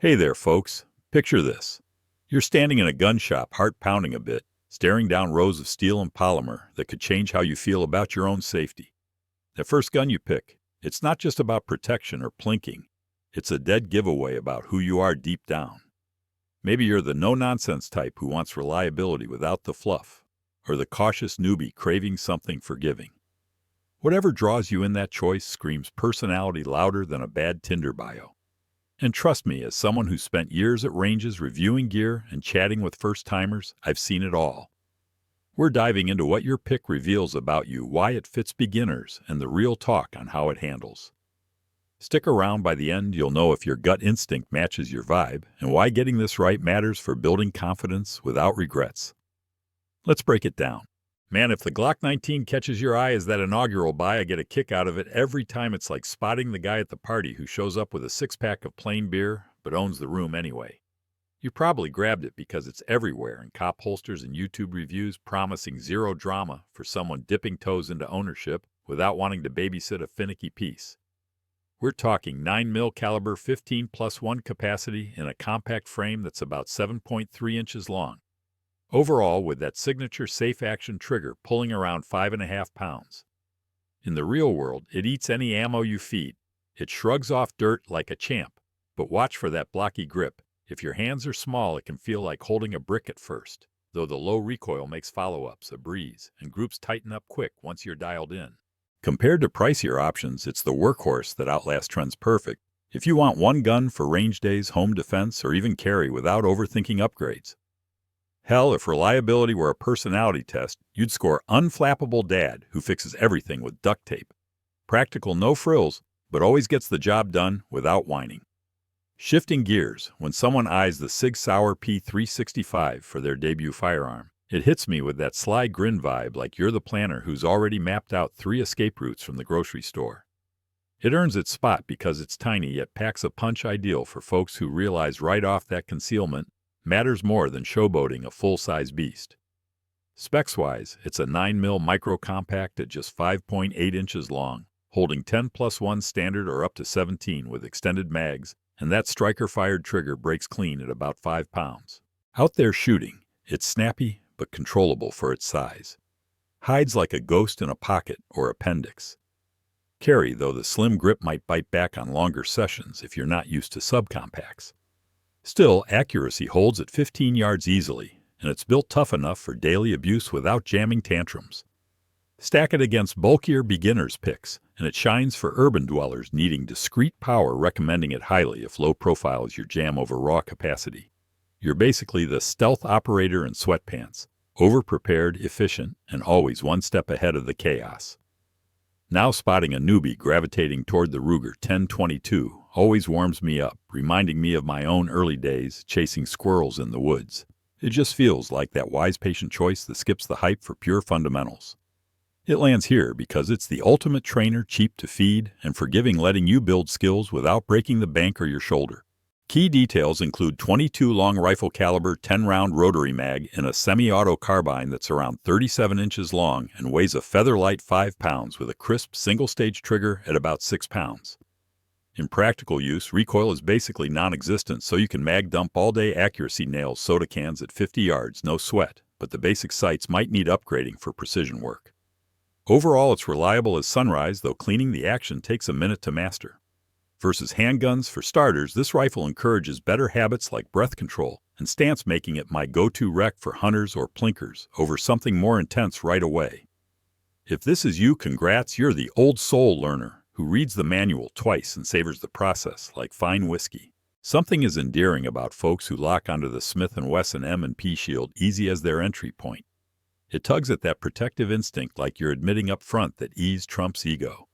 Hey there, folks. Picture this. You're standing in a gun shop, heart pounding a bit, staring down rows of steel and polymer that could change how you feel about your own safety. The first gun you pick, it's not just about protection or plinking. It's a dead giveaway about who you are deep down. Maybe you're the no-nonsense type who wants reliability without the fluff, or the cautious newbie craving something forgiving. Whatever draws you in, that choice screams personality louder than a bad Tinder bio. And trust me, as someone who spent years at ranges reviewing gear and chatting with first-timers, I've seen it all. We're diving into what your pick reveals about you, why it fits beginners, and the real talk on how it handles. Stick around. By the end, you'll know if your gut instinct matches your vibe and why getting this right matters for building confidence without regrets. Let's break it down. Man, if the Glock 19 catches your eye as that inaugural buy, I get a kick out of it every time. It's like spotting the guy at the party who shows up with a six-pack of plain beer but owns the room anyway. You probably grabbed it because it's everywhere in cop holsters and YouTube reviews, promising zero drama for someone dipping toes into ownership without wanting to babysit a finicky piece. We're talking 9mm caliber 15+1 capacity in a compact frame that's about 7.3 inches long. Overall, with that signature safe-action trigger pulling around 5.5 pounds. In the real world, it eats any ammo you feed. It shrugs off dirt like a champ. But watch for that blocky grip. If your hands are small, it can feel like holding a brick at first, though the low recoil makes follow-ups a breeze, and groups tighten up quick once you're dialed in. Compared to pricier options, it's the workhorse that outlasts trends perfect. If you want one gun for range days, home defense, or even carry without overthinking upgrades. Hell, if reliability were a personality test, you'd score unflappable dad who fixes everything with duct tape. Practical, no frills, but always gets the job done without whining. Shifting gears, when someone eyes the Sig P365 for their debut firearm, it hits me with that sly grin vibe, like you're the planner who's already mapped out 3 escape routes from the grocery store. It earns its spot because it's tiny yet packs a punch, ideal for folks who realize right off that concealment matters more than showboating a full-size beast. Specs-wise, it's a 9mm micro-compact at just 5.8 inches long, holding 10+1 standard or up to 17 with extended mags, and that striker-fired trigger breaks clean at about 5 pounds. Out there shooting, it's snappy but controllable for its size. Hides like a ghost in a pocket or appendix. Carry, though the slim grip might bite back on longer sessions if you're not used to subcompacts. Still, accuracy holds at 15 yards easily, and it's built tough enough for daily abuse without jamming tantrums. Stack it against bulkier beginners' picks, and it shines for urban dwellers needing discreet power, recommending it highly if low profile is your jam over raw capacity. You're basically the stealth operator in sweatpants, over-prepared, efficient, and always one step ahead of the chaos. Now spotting a newbie gravitating toward the Ruger 1022 always warms me up, reminding me of my own early days chasing squirrels in the woods. It just feels like that wise patient choice that skips the hype for pure fundamentals. It lands here because it's the ultimate trainer, cheap to feed, and forgiving, letting you build skills without breaking the bank or your shoulder. Key details include 22 long rifle caliber 10-round rotary mag and a semi-auto carbine that's around 37 inches long and weighs a feather-light 5 pounds with a crisp single-stage trigger at about 6 pounds. In practical use, recoil is basically non-existent, so you can mag dump all day. Accuracy nails soda cans at 50 yards, no sweat, but the basic sights might need upgrading for precision work. Overall, it's reliable as sunrise, though cleaning the action takes a minute to master. Versus handguns, for starters, this rifle encourages better habits like breath control and stance, making it my go-to rec for hunters or plinkers over something more intense right away. If this is you, congrats, you're the old soul learner who reads the manual twice and savors the process like fine whiskey. Something is endearing about folks who lock onto the Smith & Wesson M&P Shield easy as their entry point. It tugs at that protective instinct, like you're admitting up front that ease trumps ego.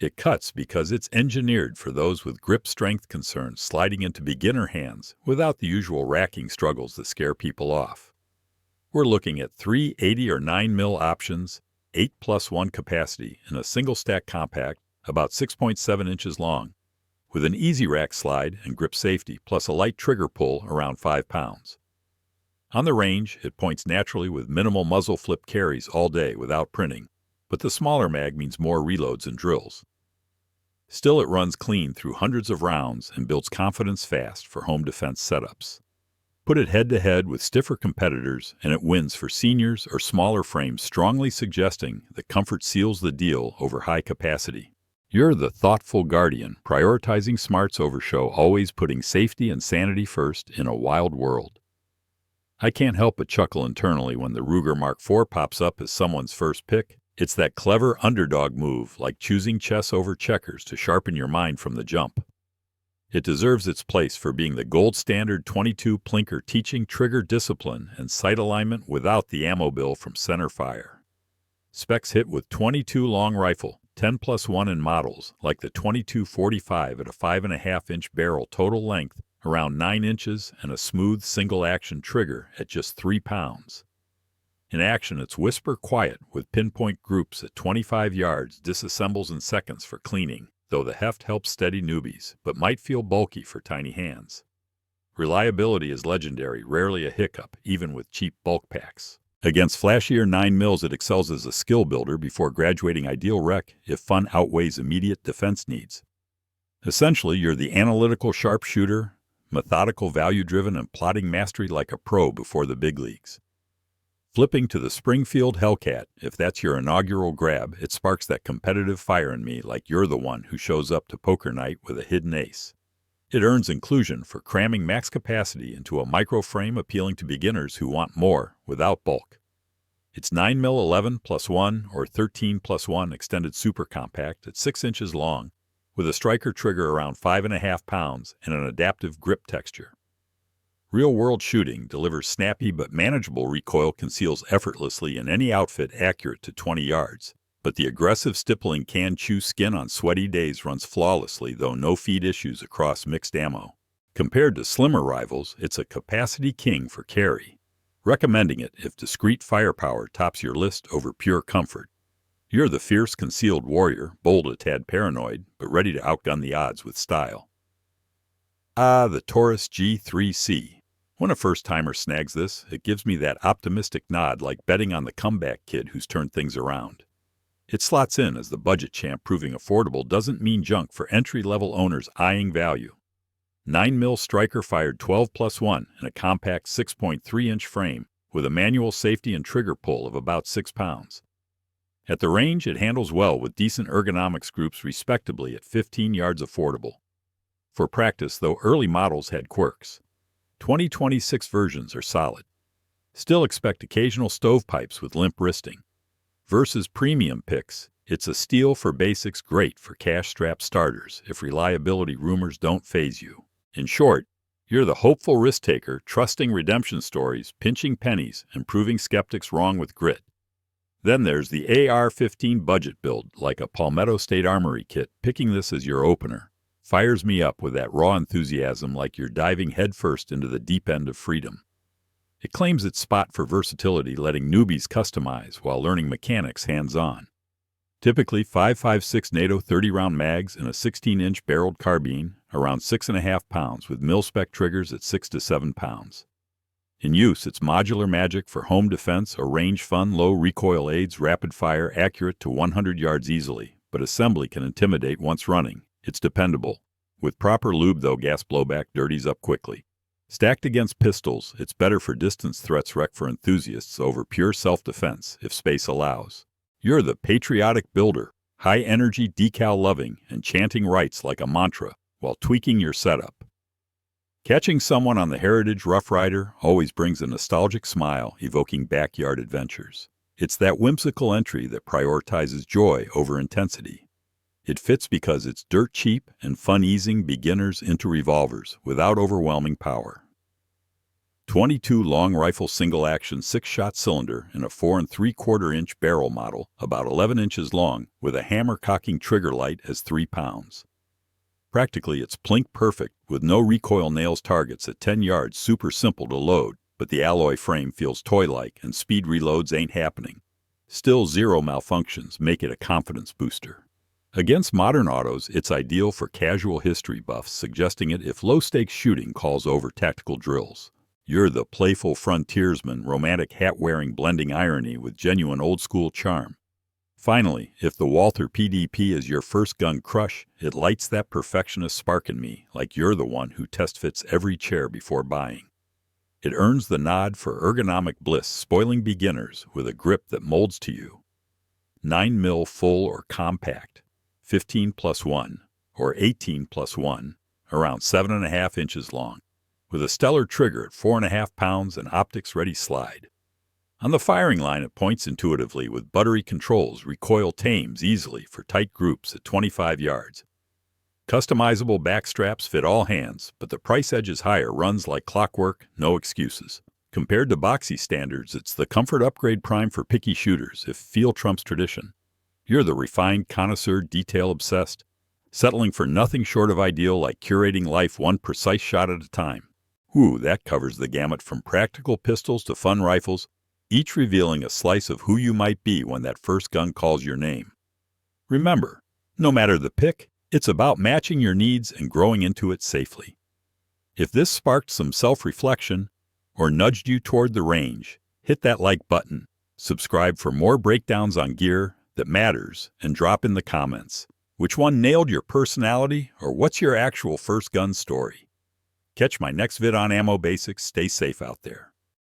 It cuts because it's engineered for those with grip strength concerns, sliding into beginner hands without the usual racking struggles that scare people off. We're looking at 3 80 or 9mm options, 8+1 capacity in a single-stack compact, about 6.7 inches long, with an easy rack slide and grip safety, plus a light trigger pull around 5 pounds. On the range, it points naturally with minimal muzzle flip carries all day without printing, but the smaller mag means more reloads and drills. Still, it runs clean through hundreds of rounds and builds confidence fast for home defense setups. Put it head-to-head with stiffer competitors, and it wins for seniors or smaller frames, strongly suggesting that comfort seals the deal over high capacity. You're the thoughtful guardian, prioritizing smarts over show, always putting safety and sanity first in a wild world. I can't help but chuckle internally when the Ruger Mark IV pops up as someone's first pick. It's that clever underdog move, like choosing chess over checkers to sharpen your mind from the jump. It deserves its place for being the gold standard .22 plinker, teaching trigger discipline and sight alignment without the ammo bill from centerfire. Specs hit with .22 long rifle, 10+1 in models, like the .22-45 at a 5.5-inch barrel, total length around 9 inches, and a smooth single-action trigger at just 3 pounds. In action, it's whisper quiet with pinpoint groups at 25 yards, disassembles in seconds for cleaning, though the heft helps steady newbies, but might feel bulky for tiny hands. Reliability is legendary, rarely a hiccup, even with cheap bulk packs. Against flashier 9mm, it excels as a skill builder before graduating ideal rec if fun outweighs immediate defense needs. Essentially, you're the analytical sharpshooter, methodical, value-driven, and plotting mastery like a pro before the big leagues. Flipping to the Springfield Hellcat, if that's your inaugural grab, it sparks that competitive fire in me, like you're the one who shows up to poker night with a hidden ace. It earns inclusion for cramming max capacity into a micro frame, appealing to beginners who want more without bulk. It's 9mm 11+1 or 13+1 extended super compact at 6 inches long, with a striker trigger around 5.5 pounds and an adaptive grip texture. Real-world shooting delivers snappy but manageable recoil, conceals effortlessly in any outfit accurate to 20 yards. But the aggressive stippling can chew skin on sweaty days, runs flawlessly, though no feed issues across mixed ammo. Compared to slimmer rivals, it's a capacity king for carry, recommending it if discreet firepower tops your list over pure comfort. You're the fierce concealed warrior, bold, a tad paranoid, but ready to outgun the odds with style. Ah, the Taurus G3C. When a first-timer snags this, it gives me that optimistic nod, like betting on the comeback kid who's turned things around. It slots in as the budget champ, proving affordable doesn't mean junk for entry-level owners eyeing value. 9mm striker fired 12+1 in a compact 6.3-inch frame with a manual safety and trigger pull of about 6 pounds. At the range, it handles well with decent ergonomics groups, respectably at 15 yards affordable. For practice, though, early models had quirks. 2026 versions are solid. Still expect occasional stovepipes with limp wristing. Versus premium picks, it's a steal for basics, great for cash-strapped starters if reliability rumors don't faze you. In short, you're the hopeful risk-taker, trusting redemption stories, pinching pennies, and proving skeptics wrong with grit. Then there's the AR-15 budget build, like a Palmetto State Armory kit. Picking this as your opener fires me up with that raw enthusiasm, like you're diving headfirst into the deep end of freedom. It claims its spot for versatility, letting newbies customize while learning mechanics hands-on. Typically 5.56 NATO 30-round mags and a 16-inch barreled carbine, around 6.5 pounds, with mil-spec triggers at 6 to 7 pounds. In use, it's modular magic for home defense or range fun, low recoil aids, rapid fire, accurate to 100 yards easily, but assembly can intimidate once running. It's dependable. With proper lube, though, gas blowback dirties up quickly. Stacked against pistols, it's better for distance threats, rec for enthusiasts over pure self-defense, if space allows. You're the patriotic builder, high-energy, decal-loving, and chanting rights like a mantra while tweaking your setup. Catching someone on the Heritage Rough Rider always brings a nostalgic smile, evoking backyard adventures. It's that whimsical entry that prioritizes joy over intensity. It fits because it's dirt cheap and fun, easing beginners into revolvers without overwhelming power. 22 long rifle single-action 6-shot cylinder in a 4 3/4-inch barrel model, about 11 inches long, with a hammer-cocking trigger light as 3 pounds. Practically, it's plink perfect, with no recoil nails, targets at 10 yards, super simple to load, but the alloy frame feels toy-like and speed reloads ain't happening. Still, zero malfunctions make it a confidence booster. Against modern autos, it's ideal for casual history buffs, suggesting it if low-stakes shooting calls over tactical drills. You're the playful frontiersman, romantic hat-wearing, blending irony with genuine old-school charm. Finally, if the Walther PDP is your first gun crush, it lights that perfectionist spark in me, like you're the one who test fits every chair before buying. It earns the nod for ergonomic bliss, spoiling beginners with a grip that molds to you. 9mm full or compact, 15+1, or 18+1, around 7.5 inches long, with a stellar trigger at 4.5 pounds and optics-ready slide. On the firing line, it points intuitively with buttery controls, recoil tames easily for tight groups at 25 yards. Customizable back straps fit all hands, but the price edge is higher, runs like clockwork, no excuses. Compared to boxy standards, it's the comfort upgrade prime for picky shooters, if feel trumps tradition. You're the refined connoisseur, detail-obsessed, settling for nothing short of ideal, like curating life one precise shot at a time. Ooh, that covers the gamut from practical pistols to fun rifles, each revealing a slice of who you might be when that first gun calls your name. Remember, no matter the pick, it's about matching your needs and growing into it safely. If this sparked some self-reflection or nudged you toward the range, hit that like button, subscribe for more breakdowns on gear that matters, and drop in the comments which one nailed your personality or what's your actual first gun story. Catch my next vid on ammo basics. Stay safe out there.